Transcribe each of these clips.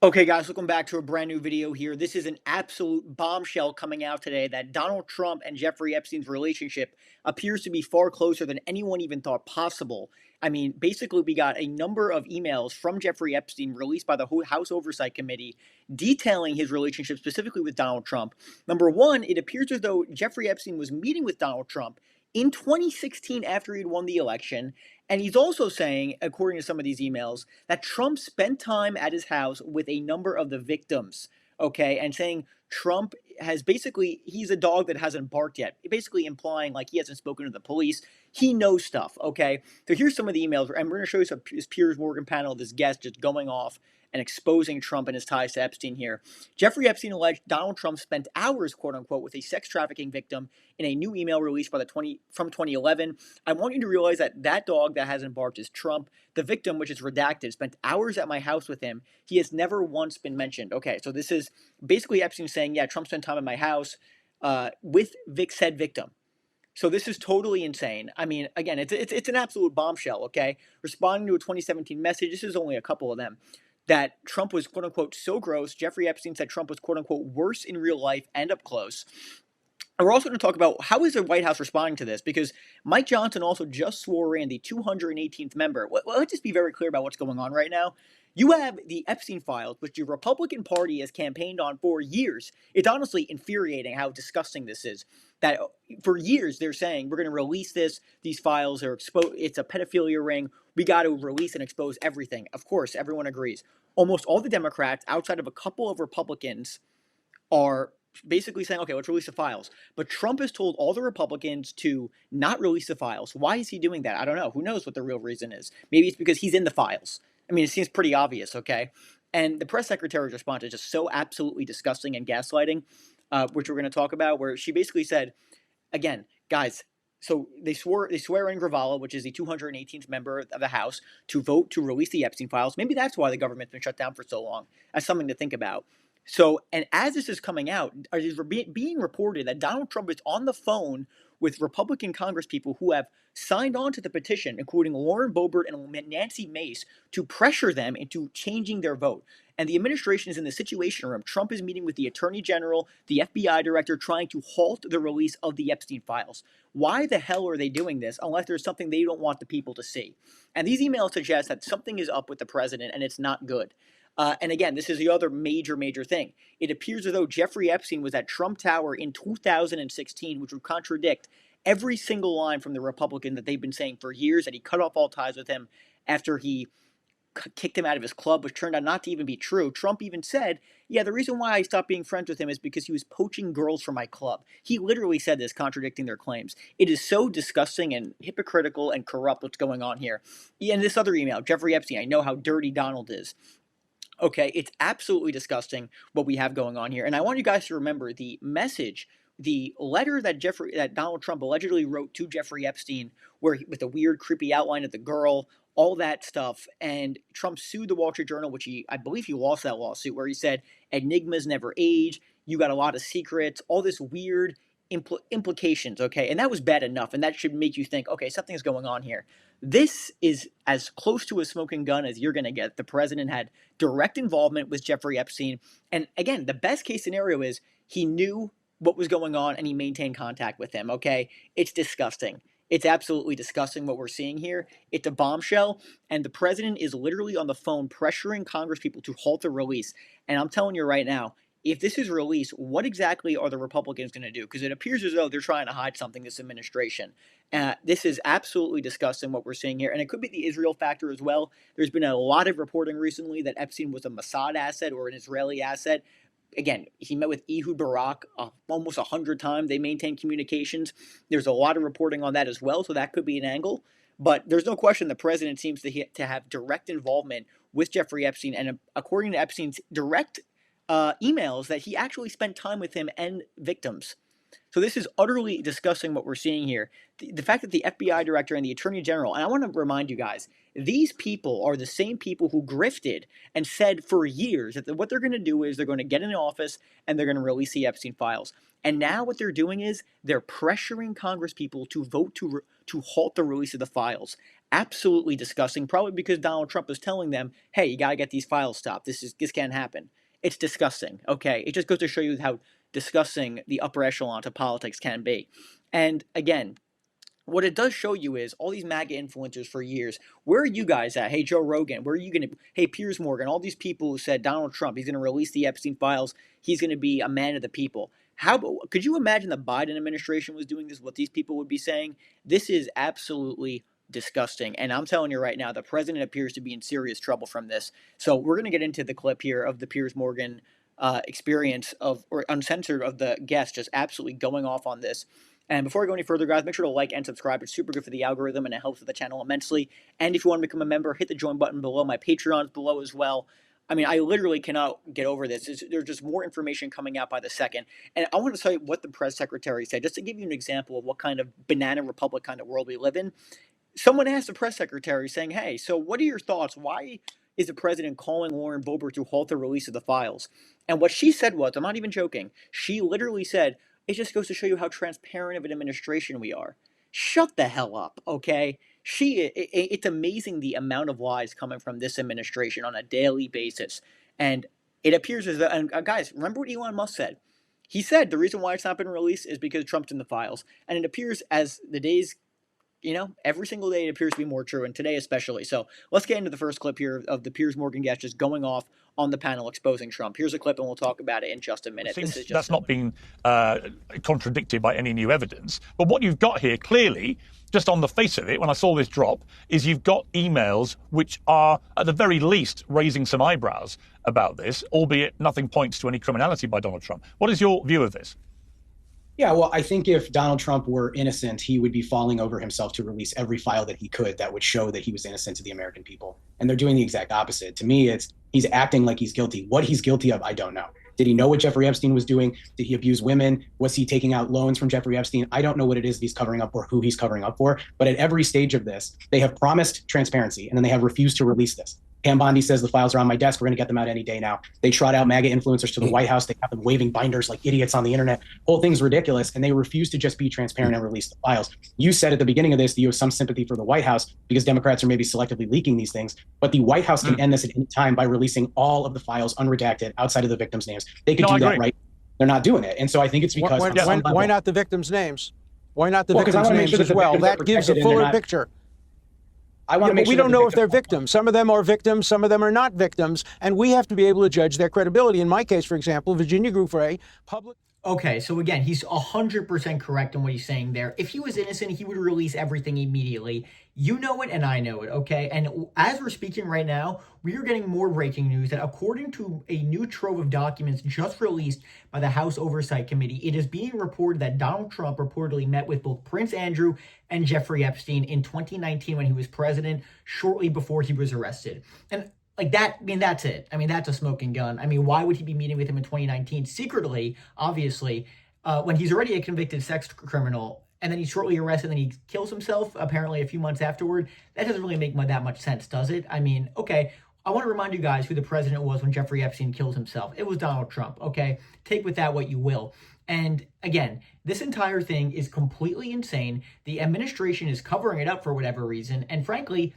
Okay, guys, welcome back to a brand new video here. This is an absolute bombshell coming out today that Donald Trump and Jeffrey Epstein's relationship appears to be far closer than anyone even thought possible. I mean, basically, we got a number of emails from Jeffrey Epstein released by the House Oversight Committee detailing his relationship specifically with Donald Trump. Number one, it appears as though Jeffrey Epstein was meeting with Donald Trump in 2016 after he'd won the election. And he's also saying, according to some of these emails, that Trump spent time at his house with a number of the victims, okay, and saying Trump has basically, he's a dog that hasn't barked yet, basically implying like he hasn't spoken to the police. He knows stuff, okay? So here's some of the emails, and we're going to show you this Piers Morgan panel, this guest just going off and exposing Trump and his ties to Epstein here. Jeffrey Epstein alleged Donald Trump spent hours, quote unquote, with a sex trafficking victim in a new email released by from 2011. I want you to realize that that dog that hasn't barked is Trump. The victim, which is redacted, spent hours at my house with him. He has never once been mentioned. Okay, so this is basically Epstein saying, yeah, Trump spent time at my house with said victim. So this is totally insane. I mean, again, it's an absolute bombshell, okay? Responding to a 2017 message, this is only a couple of them, that Trump was, quote unquote, so gross. Jeffrey Epstein said Trump was, quote unquote, worse in real life and up close. And we're also going to talk about how is the White House responding to this, because Mike Johnson also just swore in the 218th member. Well, let's just be very clear about what's going on right now. You have the Epstein files, which the Republican Party has campaigned on for years. It's honestly infuriating how disgusting this is. That for years they're saying we're going to release this. These files are exposed. It's a pedophilia ring. We got to release and expose everything. Of course, everyone agrees. Almost all the Democrats, outside of a couple of Republicans, are basically saying, okay, let's release the files. But Trump has told all the Republicans to not release the files. Why is he doing that? I don't know. Who knows what the real reason is? Maybe it's because he's in the files. I mean, it seems pretty obvious, okay? And the press secretary's response is just so absolutely disgusting and gaslighting, which we're going to talk about, where she basically said, again, guys, so they swear in Gravala, which is the 218th member of the House, to vote to release the Epstein files. Maybe that's why the government's been shut down for so long. That's something to think about. So, and as this is coming out, it is being reported that Donald Trump is on the phone with Republican congresspeople who have signed on to the petition, including Lauren Boebert and Nancy Mace, to pressure them into changing their vote. And the administration is in the Situation Room. Trump is meeting with the Attorney General, the FBI Director, trying to halt the release of the Epstein files. Why the hell are they doing this unless there's something they don't want the people to see? And these emails suggest that something is up with the president and it's not good. And again, this is the other major thing. It appears as though Jeffrey Epstein was at Trump Tower in 2016, which would contradict every single line from the Republican that they've been saying for years, that he cut off all ties with him after he kicked him out of his club, which turned out not to even be true. Trump even said, yeah, the reason why I stopped being friends with him is because he was poaching girls from my club. He literally said this, contradicting their claims. It is so disgusting and hypocritical and corrupt what's going on here. And this other email, Jeffrey Epstein, I know how dirty Donald is. Okay, it's absolutely disgusting what we have going on here. And I want you guys to remember the message, the letter that Donald Trump allegedly wrote to Jeffrey Epstein, with a weird, creepy outline of the girl, all that stuff. And Trump sued the Wall Street Journal, which I believe he lost that lawsuit, where he said enigmas never age, you got a lot of secrets, all this weird implications, okay? And that was bad enough, and that should make you think, okay, something's going on here. This is as close to a smoking gun as you're going to get. The president had direct involvement with Jeffrey Epstein. And again, the best case scenario is he knew what was going on and he maintained contact with him, okay? It's disgusting. It's absolutely disgusting what we're seeing here. It's a bombshell, and the president is literally on the phone pressuring congresspeople to halt the release. And I'm telling you right now, if this is released, what exactly are the Republicans going to do? Because it appears as though they're trying to hide something, this administration. This is absolutely disgusting what we're seeing here. And it could be the Israel factor as well. There's been a lot of reporting recently that Epstein was a Mossad asset or an Israeli asset. Again, he met with Ehud Barak almost 100 times. They maintain communications. There's a lot of reporting on that as well, so that could be an angle. But there's no question the president seems to have direct involvement with Jeffrey Epstein. And according to Epstein's direct emails, that he actually spent time with him and victims. So this is utterly disgusting what we're seeing here. The fact that the FBI director and the attorney general, and I want to remind you guys, these people are the same people who grifted and said for years that what they're going to do is they're going to get in the office and they're going to release the Epstein files. And now what they're doing is they're pressuring Congress people to vote to halt the release of the files. absolutely disgusting, probably because Donald Trump is telling them, hey, you got to get these files stopped. This can't happen. It's disgusting. Okay. It just goes to show you how disgusting the upper echelons of politics can be. And again, what it does show you is all these MAGA influencers for years. Where are you guys at? Hey, Joe Rogan, where are you going to? Hey, Piers Morgan, all these people who said Donald Trump, he's going to release the Epstein files. He's going to be a man of the people. How could you imagine the Biden administration was doing this? What these people would be saying? This is absolutely disgusting. And I'm telling you right now, the president appears to be in serious trouble from this. So we're going to get into the clip here of the Piers Morgan experience of, or uncensored, of the guest just absolutely going off on this. And before I go any further, guys, make sure to like and subscribe. It's super good for the algorithm, and it helps with the channel immensely. And if you want to become a member, hit the join button below. My Patreon's below as well. I mean, I literally cannot get over this. There's just more information coming out by the second. And I want to tell you what the press secretary said, just to give you an example of what kind of banana republic kind of world we live in. Someone asked the press secretary saying, hey, so what are your thoughts? Why is the president calling Lauren Boebert to halt the release of the files? And what she said was, I'm not even joking, she literally said, it just goes to show you how transparent of an administration we are. Shut the hell up, okay? It's amazing the amount of lies coming from this administration on a daily basis. And it appears as though, and guys, remember what Elon Musk said? He said the reason why it's not been released is because Trump's in the files. And it appears as the days, every single day it appears to be more true, and today especially. So let's get into the first clip here of the Piers Morgan guest just going off on the panel exposing Trump. Here's a clip, and we'll talk about it in just a minute. This is just that's not being contradicted by any new evidence. But what you've got here, clearly, just on the face of it, when I saw this drop, is you've got emails which are, at the very least, raising some eyebrows about this, albeit nothing points to any criminality by Donald Trump. What is your view of this? Yeah, well, I think if Donald Trump were innocent, he would be falling over himself to release every file that he could that would show that he was innocent to the American people. And they're doing the exact opposite. To me, he's acting like he's guilty. What he's guilty of, I don't know. Did he know what Jeffrey Epstein was doing? Did he abuse women? Was he taking out loans from Jeffrey Epstein? I don't know what it is that he's covering up or who he's covering up for. But at every stage of this, they have promised transparency, and then they have refused to release this. Pam Bondi says the files are on my desk. We're going to get them out any day now. They trot out MAGA influencers to the White House. They have them waving binders like idiots on the internet. Whole thing's ridiculous. And they refuse to just be transparent and release the files. You said at the beginning of this that you have some sympathy for the White House because Democrats are maybe selectively leaking these things. But the White House can end this at any time by releasing all of the files unredacted outside of the victims' names. They could do that, right? They're not doing it. And so I think it's because why not the victims' names? Why not the victims' names as well? That gives a fuller picture. We don't know if they're victims. Some of them are victims, some of them are not victims, and we have to be able to judge their credibility. In my case, for example, Virginia Group for public. Okay, so again, he's 100% correct in what he's saying there. If he was innocent, he would release everything immediately. You know it, and I know it, okay? And as we're speaking right now, we are getting more breaking news that according to a new trove of documents just released by the House Oversight Committee, it is being reported that Donald Trump reportedly met with both Prince Andrew and Jeffrey Epstein in 2019 when he was president, shortly before he was arrested. And like that, I mean, that's it. I mean, that's a smoking gun. I mean, why would he be meeting with him in 2019 secretly, obviously, when he's already a convicted sex criminal, and then he's shortly arrested and then he kills himself, apparently a few months afterward? That doesn't really make that much sense, does it? I mean, okay, I want to remind you guys who the president was when Jeffrey Epstein killed himself. It was Donald Trump, okay? Take with that what you will. And again, this entire thing is completely insane. The administration is covering it up for whatever reason, and frankly,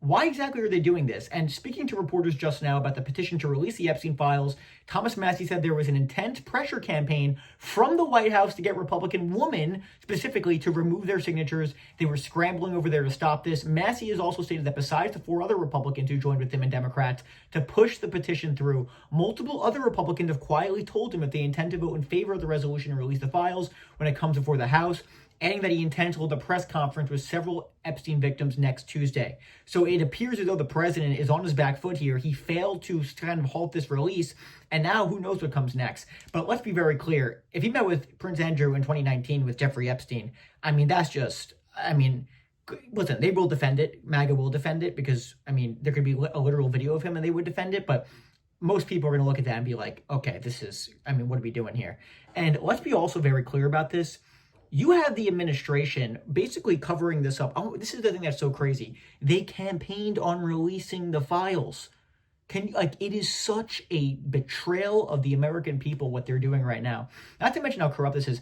why exactly are they doing this? And speaking to reporters just now about the petition to release the Epstein files, Thomas Massie said there was an intense pressure campaign from the White House to get Republican women specifically to remove their signatures. They were scrambling over there to stop this. Massie has also stated that besides the 4 other Republicans who joined with him and Democrats to push the petition through, multiple other Republicans have quietly told him that they intend to vote in favor of the resolution and release the files when it comes before the House, adding that he intends to hold a press conference with several Epstein victims next Tuesday. So it appears as though the president is on his back foot here. He failed to kind of halt this release, and now who knows what comes next. But let's be very clear. If he met with Prince Andrew in 2019 with Jeffrey Epstein, I mean, that's just, I mean, listen, they will defend it. MAGA will defend it because, I mean, there could be a literal video of him and they would defend it, but most people are going to look at that and be like, okay, this is, I mean, what are we doing here? And let's be also very clear about this. You have the administration basically covering this up. Oh, this is the thing that's so crazy. They campaigned on releasing the files. It is such a betrayal of the American people what they're doing right now. Not to mention how corrupt this is.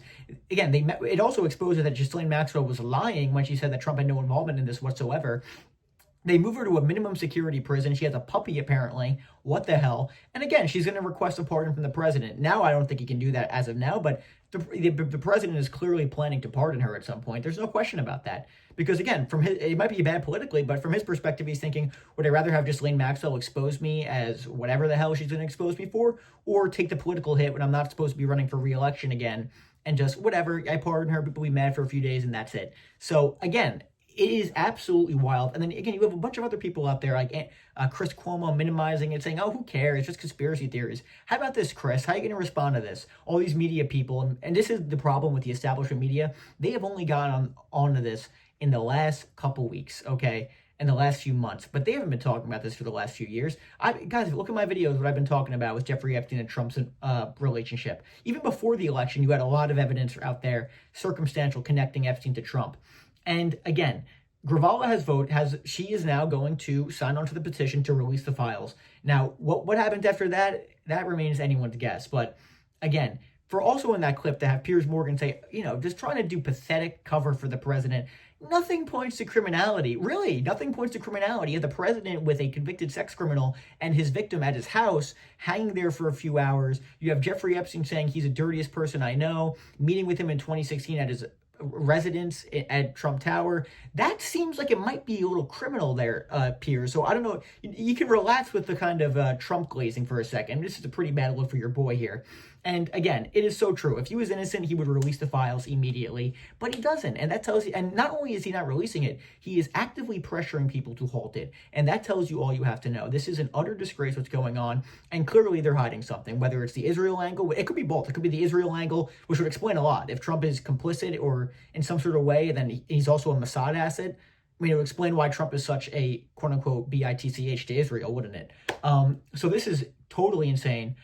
Again, it also exposes that Ghislaine Maxwell was lying when she said that Trump had no involvement in this whatsoever. They move her to a minimum security prison. She has a puppy, apparently. What the hell? And again, she's going to request a pardon from the president. Now, I don't think he can do that as of now, but the president is clearly planning to pardon her at some point. There's no question about that. Because again, it might be bad politically, but from his perspective, he's thinking, would I rather have Ghislaine Maxwell expose me as whatever the hell she's going to expose me for, or take the political hit when I'm not supposed to be running for re-election again, and just whatever, I pardon her, people will be mad for a few days, and that's it. So again, it is absolutely wild. And then again, you have a bunch of other people out there like Chris Cuomo minimizing it, saying, oh, who cares? It's just conspiracy theories. How about this, Chris? How are you going to respond to this? All these media people, and this is the problem with the establishment media. They have only gotten onto this in the last couple weeks, okay? In the last few months. But they haven't been talking about this for the last few years. Guys, look at my videos, what I've been talking about with Jeffrey Epstein and Trump's relationship. Even before the election, you had a lot of evidence out there, circumstantial, connecting Epstein to Trump. And again, Gravala she is now going to sign on to the petition to release the files. Now, what happened after that? That remains anyone's guess. But again, for also in that clip to have Piers Morgan say, just trying to do pathetic cover for the president, nothing points to criminality. Really, nothing points to criminality. You have the president with a convicted sex criminal and his victim at his house, hanging there for a few hours. You have Jeffrey Epstein saying he's the dirtiest person I know, meeting with him in 2016 at his residence at Trump Tower. That seems like it might be a little criminal there, Piers. So I don't know. You can relax with the kind of Trump glazing for a second. This is a pretty bad look for your boy here. And again, it is so true. If he was innocent, he would release the files immediately, but he doesn't. And that tells you, and not only is he not releasing it, he is actively pressuring people to halt it. And that tells you all you have to know. This is an utter disgrace what's going on. And clearly they're hiding something, whether it's the Israel angle. It could be both. It could be the Israel angle, which would explain a lot. If Trump is complicit or in some sort of way, then he's also a Mossad asset. I mean, it would explain why Trump is such a quote-unquote bitch to Israel, wouldn't it? So this is totally insane.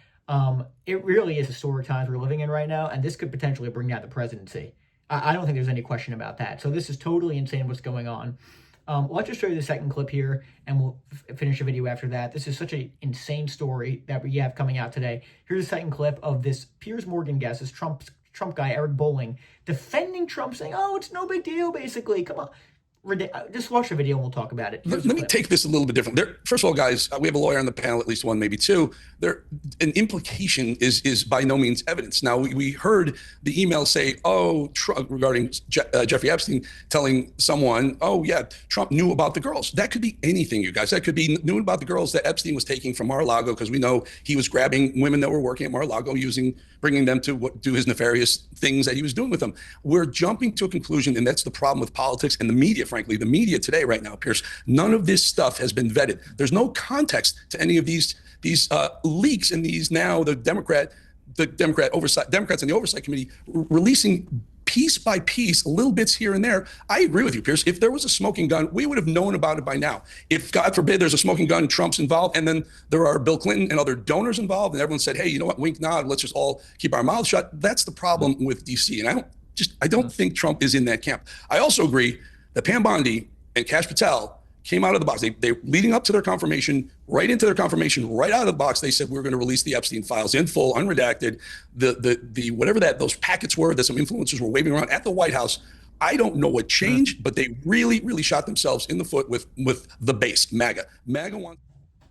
It really is historic times we're living in right now, and this could potentially bring down the presidency. I don't think there's any question about that. So this is totally insane what's going on. Let's just show you the second clip here, and we'll finish the video after that. This is such an insane story that we have coming out today. Here's the second clip of this Piers Morgan guest, this Trump guy, Eric Bolling, defending Trump, saying, oh, it's no big deal, basically. Come on. Just watch the video and we'll talk about it. Let me take this a little bit different. First of all, guys, we have a lawyer on the panel, at least one, maybe two. An implication is by no means evidence. Now, we heard the email say, regarding Jeffrey Epstein telling someone, oh, yeah, Trump knew about the girls. That could be anything, you guys. That could be knew about the girls that Epstein was taking from Mar-a-Lago, because we know he was grabbing women that were working at Mar-a-Lago, bringing them to do his nefarious things that he was doing with them. We're jumping to a conclusion, and that's the problem with politics and the media, frankly. The media today, right now, Piers, none of this stuff has been vetted. There's no context to any of these leaks and these now Democrats and the Oversight Committee releasing piece by piece, little bits here and there. I agree with you, Piers. If there was a smoking gun, we would have known about it by now. If, God forbid, there's a smoking gun, Trump's involved, and then there are Bill Clinton and other donors involved, and everyone said, hey, you know what, wink, nod, let's just all keep our mouths shut. That's the problem with D.C., and I don't think Trump is in that camp. I also agree that Pam Bondi and Kash Patel came out of the box. They leading up to their confirmation, right into their confirmation, right out of the box, they said we're going to release the Epstein files in full, unredacted. The whatever those packets were that some influencers were waving around at the White House. I don't know what changed, but they really, really shot themselves in the foot with the base, MAGA. MAGA wants.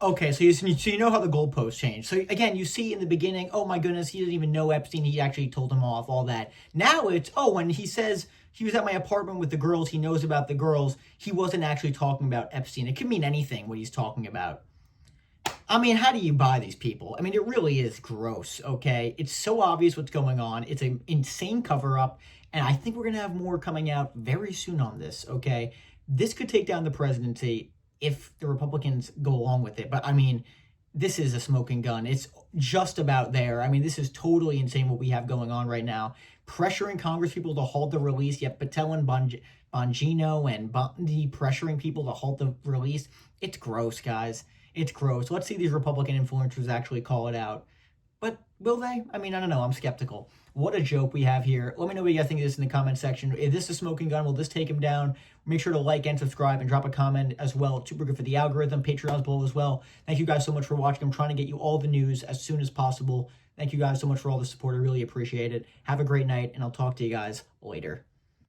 Okay, so you know how the goalposts changed. So again, you see in the beginning, oh my goodness, he didn't even know Epstein. He actually told him off, all that. Now it's, when he says he was at my apartment with the girls, he knows about the girls, he wasn't actually talking about Epstein. It could mean anything what he's talking about. I mean, how do you buy these people? I mean, it really is gross, okay? It's so obvious what's going on. It's an insane cover-up, and I think we're going to have more coming out very soon on this, okay? This could take down the presidency if the Republicans go along with it. But, I mean, this is a smoking gun. It's just about there. I mean, this is totally insane what we have going on right now. Pressuring Congress people to halt the release, yet Patel and Bongino and Bondi pressuring people to halt the release. It's gross, guys. It's gross. Let's see these Republican influencers actually call it out. But will they? I mean, I don't know. I'm skeptical. What a joke we have here. Let me know what you guys think of this in the comment section. Is this a smoking gun? Will this take him down? Make sure to like and subscribe and drop a comment as well. It's super good for the algorithm. Patreon's below as well. Thank you guys so much for watching. I'm trying to get you all the news as soon as possible. Thank you guys so much for all the support. I really appreciate it. Have a great night, and I'll talk to you guys later.